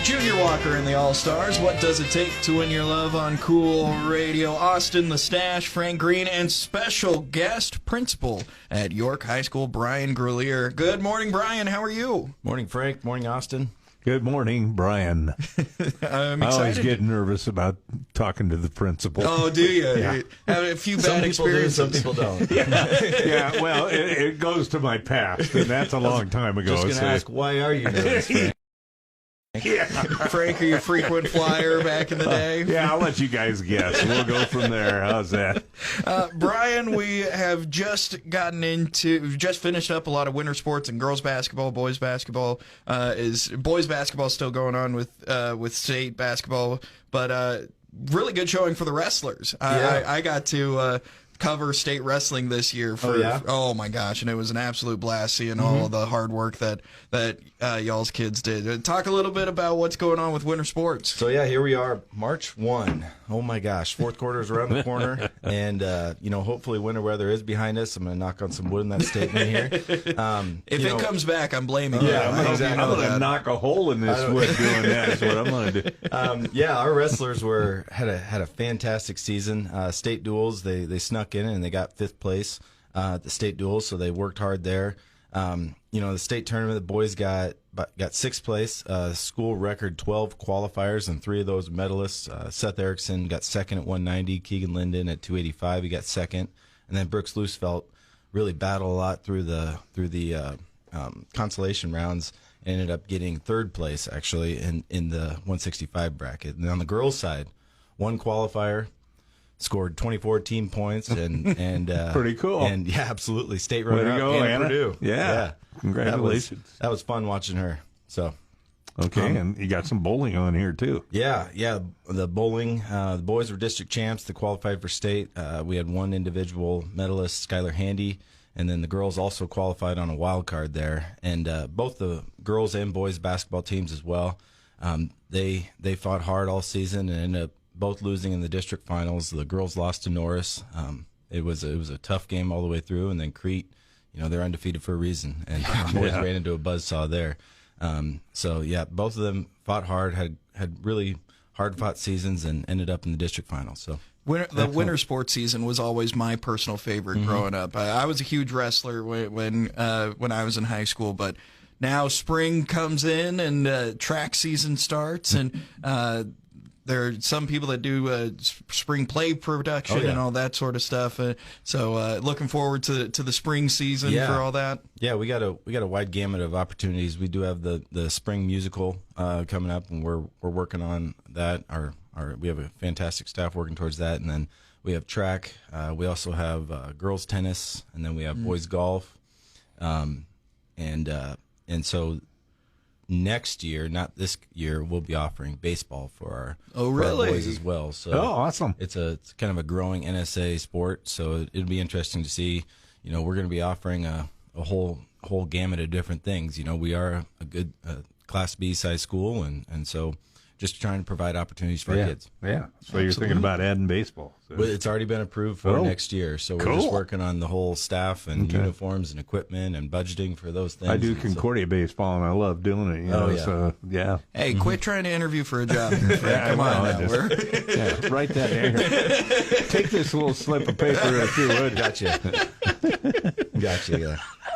Junior Walker and the All-Stars. What does it take to win your love on Cool Radio? Austin the Stache, Frank Green, and special guest principal at York High School, Brian Gralheer. Good morning, Brian. How are you? Morning, Frank. Morning, Austin. Good morning, Brian. I'm excited. I always get nervous about talking to the principal. Oh, do you? Yeah. Have a few bad experiences. Some people don't. Yeah, well, it goes to my past, and that's a long time ago. Just going to ask, why are you nervous, Frank? Yeah. Frank, are you a frequent flyer back in the day? Yeah, I'll let you guys guess. We'll go from there. How's that? Brian, we have just finished up a lot of winter sports and girls basketball, boys basketball. Boys basketball still going on with state basketball, but really good showing for the wrestlers. Yeah. I got to cover state wrestling this year oh my gosh, and it was an absolute blast seeing all of the hard work that y'all's kids did. Talk a little bit about what's going on with winter sports. So yeah, here we are, March 1. Oh my gosh, fourth quarter is around the corner, and hopefully winter weather is behind us. I'm going to knock on some wood in that statement here. If it comes back, I'm blaming you. I'm going to knock a hole in this wood doing that is what I'm going to do. Our wrestlers had a fantastic season. State duels, they snuck in and they got 5th place at the state duels, so they worked hard there. The state tournament, the boys got 6th place, school record 12 qualifiers, and 3 of those medalists. Seth Erickson got 2nd at 190, Keegan Linden at 285, he got 2nd, and then Brooks Loosefelt really battled a lot through the consolation rounds, and ended up getting 3rd place actually in the 165 bracket. And on the girls' side, one qualifier scored 24 team points and pretty cool. And yeah, absolutely, state runner-up, go, Anna Purdue. Yeah. Congratulations. That was fun watching her. So okay, and you got some bowling on here too. Yeah, the bowling. The boys were district champs. They qualified for state. We had one individual medalist, Skylar Handy, and then the girls also qualified on a wild card there. And both the girls and boys basketball teams as well. They fought hard all season and ended up both losing in the district finals. The girls lost to Norris. It was a tough game all the way through, and then Crete, they're undefeated for a reason, and the boys ran into a buzzsaw there. Both of them fought hard, had really hard fought seasons, and ended up in the district finals. So the winter sports season was always my personal favorite growing up. I was a huge wrestler when I was in high school, but now spring comes in and track season starts, and there are some people that do spring play production and all that sort of stuff. So looking forward to the spring season for all that. Yeah, we got a wide gamut of opportunities. We do have the spring musical coming up, and we're working on that. We have a fantastic staff working towards that, and then we have track. We also have girls tennis, and then we have boys golf, and so. Next year, not this year, we'll be offering baseball for our boys as well. So awesome! It's kind of a growing NSA sport, so it'll be interesting to see. We're going to be offering a whole gamut of different things. We are a good Class B size school, and so just trying to provide opportunities for our kids. Yeah. So you're thinking about adding baseball. So. Well, it's already been approved for next year, so we're just working on the whole staff and uniforms and equipment and budgeting for those things. I do Concordia baseball, and I love doing it. So, yeah. Hey, quit trying to interview for a job. Come on now. Write that down. Take this little slip of paper if you would. Gotcha.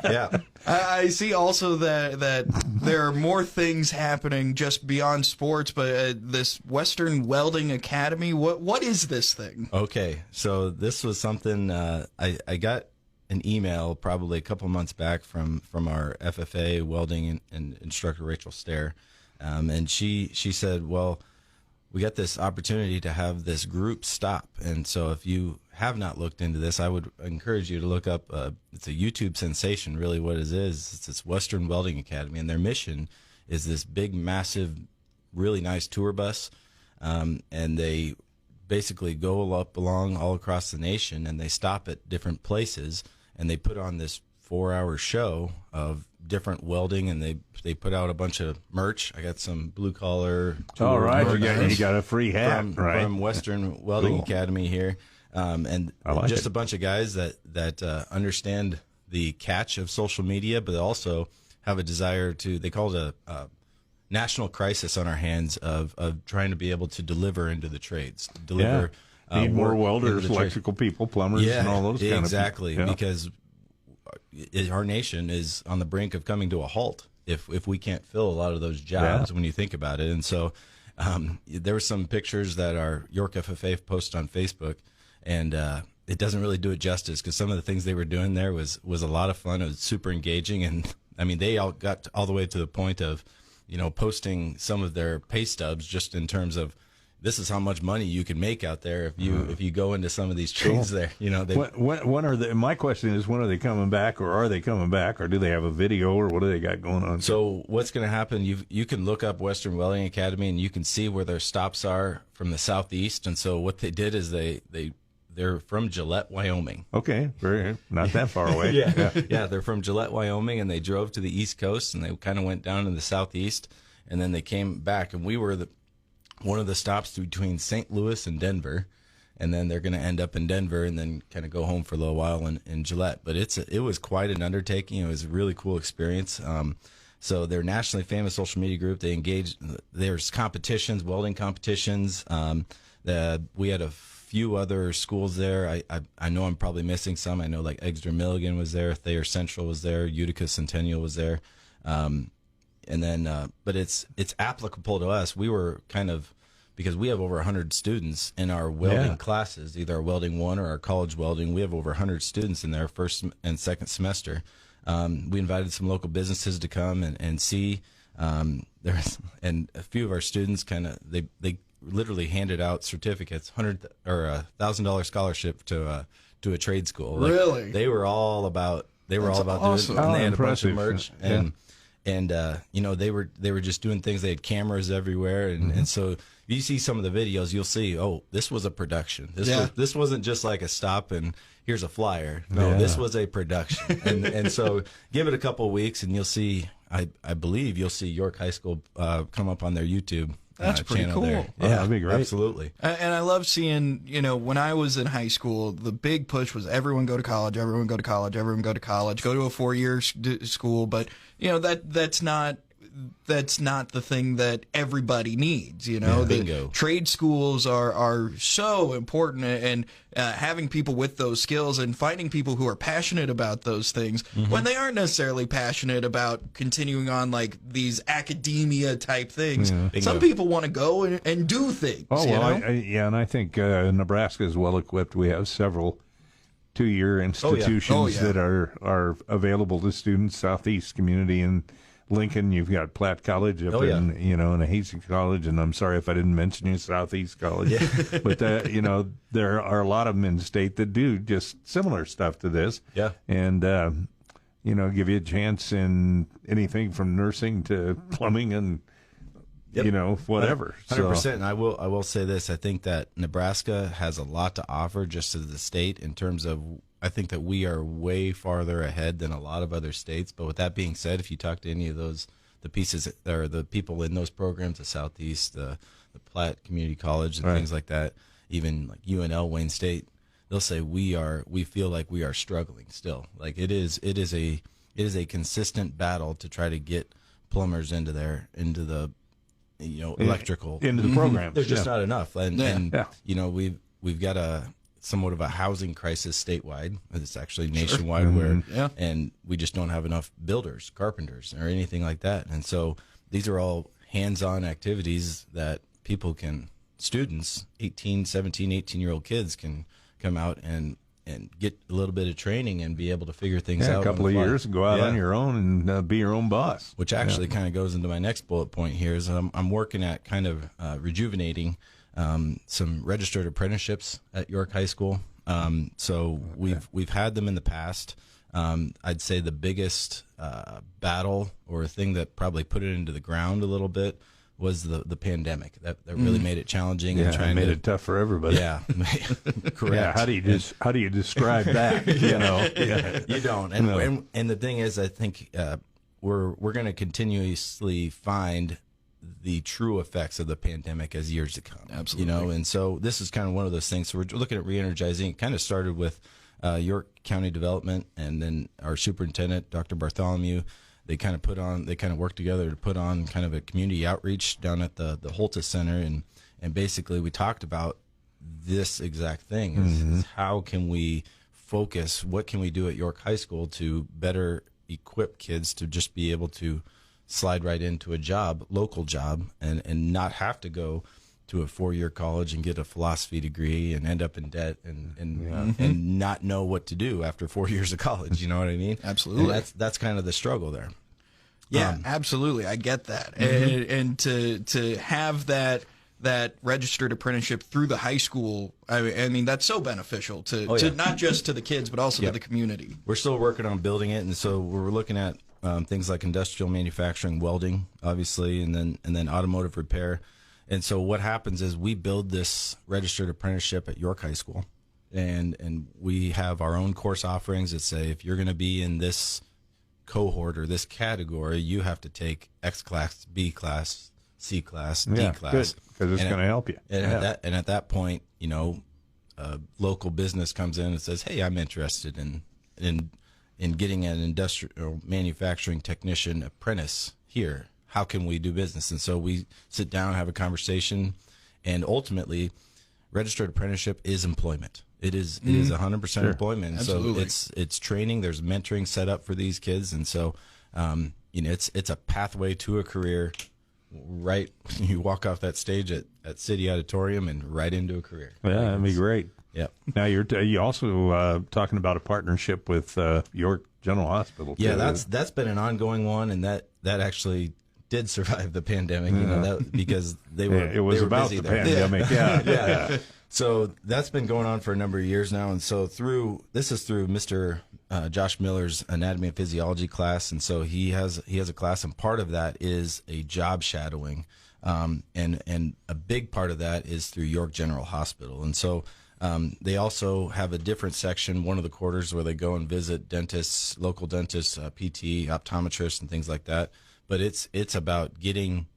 Yeah. I see also that there are more things happening just beyond sports, but this Western Welding Academy, what is this thing? Okay, so this was something I got an email probably a couple months back from our FFA welding and instructor Rachel Stair, and she said, well, we got this opportunity to have this group stop, and so if you have not looked into this, I would encourage you to look up. It's a YouTube sensation, really. What it is, it's this Western Welding Academy, and their mission is this big, massive, really nice tour bus, and they basically go up along all across the nation, and they stop at different places, and they put on this 4-hour show of different welding, and they put out a bunch of merch. I got some blue collar. All right, you got a free hat from Western Welding Academy here. And just a bunch of guys that understand the catch of social media, but also have a desire to, they call it a national crisis on our hands of trying to be able to deliver into the trades, deliver. Need more work into welders, the trade. electrical people, plumbers, and all those kind of exactly, people. Yeah. because our nation is on the brink of coming to a halt if we can't fill a lot of those jobs when you think about it. And so there were some pictures that our York FFA posted on Facebook, and it doesn't really do it justice because some of the things they were doing there was a lot of fun. It was super engaging, and I mean they all got all the way to the point of posting some of their pay stubs just in terms of this is how much money you can make out there if you go into some of these trades there. When are they? My question is, when are they coming back, or are they coming back, or do they have a video, or what do they got going on? So what's going to happen? You can look up Western Welding Academy and you can see where their stops are from the southeast. And so what they did is they're from Gillette, Wyoming. Okay, not that far away. Yeah, they're from Gillette, Wyoming, and they drove to the East Coast and they kind of went down to the southeast, and then they came back, and we were one of the stops between St. Louis and Denver, and then they're going to end up in Denver and then kind of go home for a little while in Gillette. But it was quite an undertaking. It was a really cool experience. So they're a nationally famous social media group. They engage. There's competitions, welding competitions. We had a few other schools there. I know I'm probably missing some. I know like Exeter Milligan was there, Thayer Central was there, Utica Centennial was there. And then, but it's applicable to us. We were kind of, because we have over 100 students in our welding classes, either our welding 1 or our college welding. We have over 100 students in their first and second semester. We invited some local businesses to come and see. And a few of our students they literally handed out certificates, $1,000 scholarship to a trade school. Really? They were all about awesome. doing it. And they had a bunch of Impressive. merch and they were just doing things. They had cameras everywhere, and so you see some of the videos, you'll see, oh, this was a production. This wasn't just like a stop and here's a flyer. No, this was a production. and so give it a couple of weeks, and you'll see. I believe you'll see York High School come up on their YouTube. That's pretty channel cool. there. Oh, that'd be great. Absolutely. And I love seeing, when I was in high school, the big push was everyone go to college, everyone go to college, everyone go to college, go to a 4-year school. But, that's not the thing that everybody needs. The Bingo. trade schools are so important, and having people with those skills and finding people who are passionate about those things when they aren't necessarily passionate about continuing on like these academia type things. Some people want to go and do things. Oh, well, and I think Nebraska is well equipped. We have several 2-year institutions that are available to students, Southeast Community and Lincoln. You've got Platt College up in Hastings College, and I'm sorry if I didn't mention you, Southeast College. But there are a lot of them in the state that do just similar stuff to this. Yeah. And give you a chance in anything from nursing to plumbing and whatever. 100%. And I will say this: I think that Nebraska has a lot to offer just as the state in terms of. I think that we are way farther ahead than a lot of other states. But with that being said, if you talk to any of the pieces or the people in those programs, the Southeast, the Platt Community College, and things like that, even like UNL, Wayne State, they'll say we feel like we are struggling still. Like it is a consistent battle to try to get plumbers into the electrical into the programs. There's just not enough, and we've got somewhat of a housing crisis statewide. It's actually nationwide, and we just don't have enough builders, carpenters, or anything like that. And so these are all hands-on activities that students, 18, 17, 18-year-old kids can come out and get a little bit of training and be able to figure things out. A couple of years, go out on your own and be your own boss. Which actually kind of goes into my next bullet point here is I'm working at kind of rejuvenating some registered apprenticeships at York High School. So we've had them in the past. I'd say the biggest battle or thing that probably put it into the ground a little bit was the pandemic. That really made it challenging and trying made it tough for everybody. Yeah, correct. Yeah, how do you describe that? You don't. And the thing is, I think we're going to continuously find the true effects of the pandemic as years to come. Absolutely. And so this is kind of one of those things. So we're looking at re-energizing. It kind of started with York County Development and then our superintendent, Dr. Bartholomew, they kind of work together to put on kind of a community outreach down at the Holtis Center, and basically we talked about this exact thing: is how can we focus? What can we do at York High School to better equip kids to just be able to slide right into a job, local job, and not have to go to a 4-year college and get a philosophy degree and end up in debt and not know what to do after 4 years of college. You know what I mean? Absolutely. And that's kind of the struggle there. Yeah, absolutely. I get that. And to have that registered apprenticeship through the high school, I mean that's so beneficial to not just to the kids but also to the community. We're still working on building it, and so we're looking at things like industrial manufacturing, welding, obviously, and then automotive repair. And so what happens is we build this registered apprenticeship at York High School, and we have our own course offerings that say if you're going to be in this cohort or this category, you have to take X class, B class, C class, D class, because it's going to help you. And at that point, you know, a local business comes in and says, "Hey, I'm interested in getting an industrial manufacturing technician apprentice here. How can we do business?" And so we sit down, have a conversation, and ultimately, registered apprenticeship is employment. It is 100% employment. Absolutely. So it's training. There's mentoring set up for these kids, and so you know, it's a pathway to a career. Right, you walk off that stage at City Auditorium and right into a career. Yeah, that'd be great. Yep. Now you also talking about a partnership with York General Hospital. Yeah, that's been an ongoing one, and that actually did survive the pandemic. You know, because they were it was about busy the there. pandemic. Yeah. So that's been going on for a number of years now, and so this is through Mr. Josh Miller's anatomy and physiology class, and so he has a class, and part of that is a job shadowing, and a big part of that is through York General Hospital, and so they also have a different section, one of the quarters, where they go and visit dentists, local dentists, PT, optometrists, and things like that. But it's about getting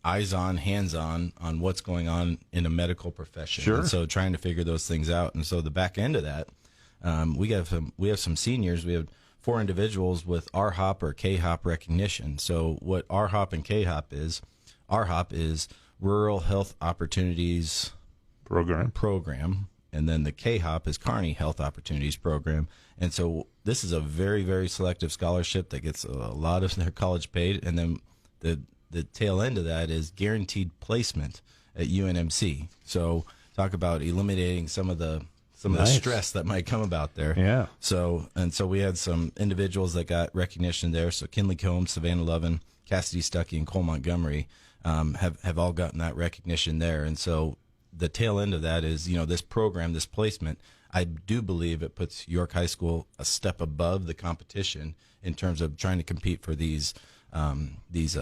eyes on, hands on what's going on in a medical profession. Sure. And so trying to figure those things out. And so the back end of that, we have some seniors. We have 4 individuals with RHOP or KHOP recognition. So what RHOP and KHOP is Rural Health Opportunities Program, and then the KHOP is Kearney Health Opportunities Program. And so this is a very, very selective scholarship that gets a lot of their college paid, and then the tail end of that is guaranteed placement at UNMC. So talk about eliminating some of the stress that might come about there. Yeah. So we had some individuals that got recognition there. So Kinley Combs, Savannah Lovin, Cassidy Stuckey, and Cole Montgomery have all gotten that recognition there. And so the tail end of that is, you know, this program, this placement, I do believe it puts York High School a step above the competition in terms of trying to compete for these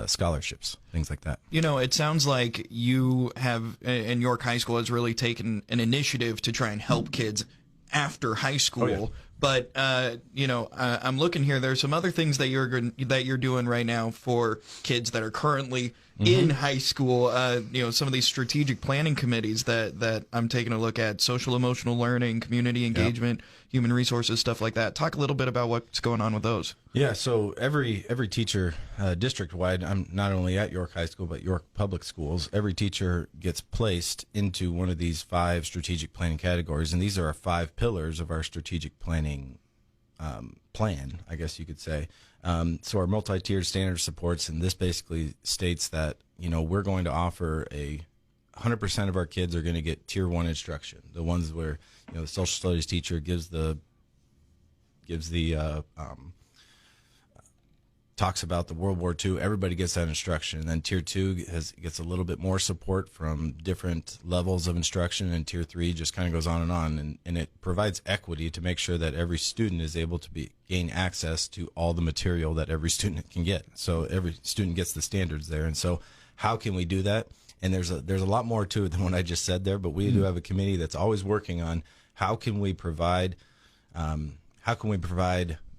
scholarships, things like that. You know, it sounds like you have, and York High School has really taken an initiative to try and help kids after high school. Oh, yeah. But you know, I'm looking here. There's some other things that you're doing right now for kids that are currently in high school. You know, some of these strategic planning committees that I'm taking a look at: social emotional learning, community engagement, human resources, stuff like that. Talk a little bit about what's going on with those. Yeah, so every teacher district-wide, I'm not only at York High School, but York Public Schools, every teacher gets placed into one of these 5 strategic planning categories, and these are our 5 pillars of our strategic planning plan, I guess you could say. So our multi-tiered standard supports, and this basically states that, you know, we're going to offer 100% of our kids are going to get tier 1 instruction, the ones where, you know, the social studies teacher talks about the World War II. Everybody gets that instruction. And then Tier 2 gets a little bit more support from different levels of instruction, and Tier 3 just kind of goes on. And it provides equity to make sure that every student is able to gain access to all the material that every student can get. So every student gets the standards there. And so how can we do that? And there's a lot more to it than what I just said there, but we do have a committee that's always working on how can we provide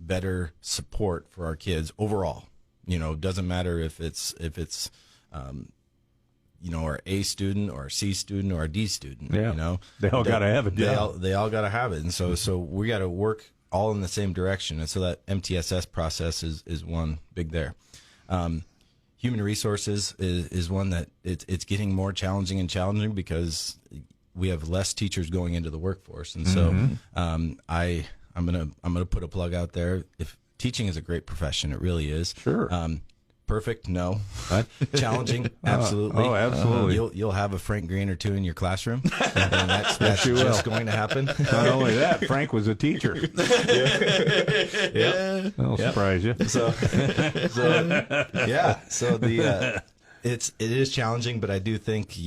better support for our kids overall. You know, doesn't matter if it's you know, our A student or our C student or our D student. Yeah. You know, they all got to have it. They all got to have it. And so we got to work all in the same direction. And so that MTSS process is one big there. Human resources is one that it's getting more challenging and challenging because we have less teachers going into the workforce. And so I'm gonna put a plug out there. If teaching is a great profession, it really is. Sure. Perfect? No. Challenging? Absolutely. Oh, absolutely. You'll have a Frank Green or two in your classroom, and that's just going to happen. Not only that, Frank was a teacher. Yeah. I'll surprise you. So the it is challenging, but I do think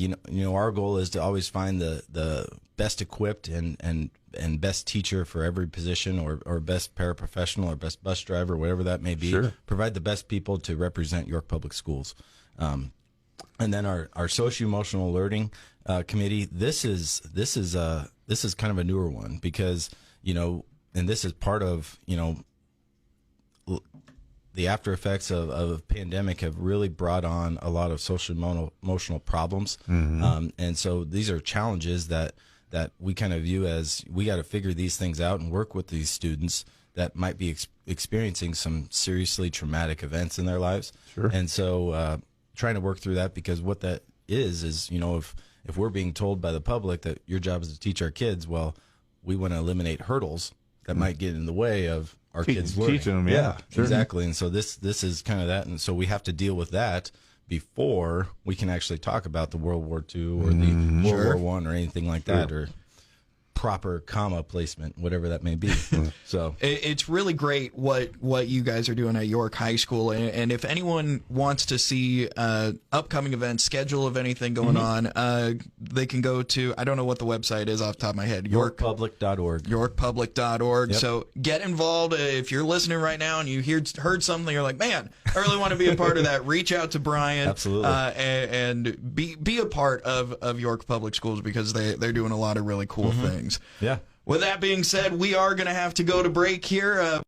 our goal is to always find the best equipped and best teacher for every position, or best paraprofessional, or best bus driver, whatever that may be. Sure. Provide the best people to represent York Public Schools. And then our socio-emotional learning committee. This is kind of a newer one because and this is part of the after effects of pandemic have really brought on a lot of social emotional problems. And so these are challenges that we kind of view as we got to figure these things out and work with these students that might be experiencing some seriously traumatic events in their lives. Sure. And so trying to work through that, because what that is if we're being told by the public that your job is to teach our kids, well, we want to eliminate hurdles that might get in the way of our kids learning. Teaching them, yeah. Sure. Exactly. And so this is kind of that. And so we have to deal with that before we can actually talk about the World War II or the World War I or anything like that, or proper comma placement, whatever that may be. So it's really great what you guys are doing at York High School, and if anyone wants to see upcoming events, schedule of anything going on, they can go to, I don't know what the website is off the top of my head, yorkpublic.org. yorkpublic.org. Yep. So get involved. If you're listening right now and you heard something, you're like, man, I really want to be a part of that, reach out to Brian. Absolutely. And be a part of York Public Schools, because they're doing a lot of really cool things. Yeah. With that being said, we are going to have to go to break here.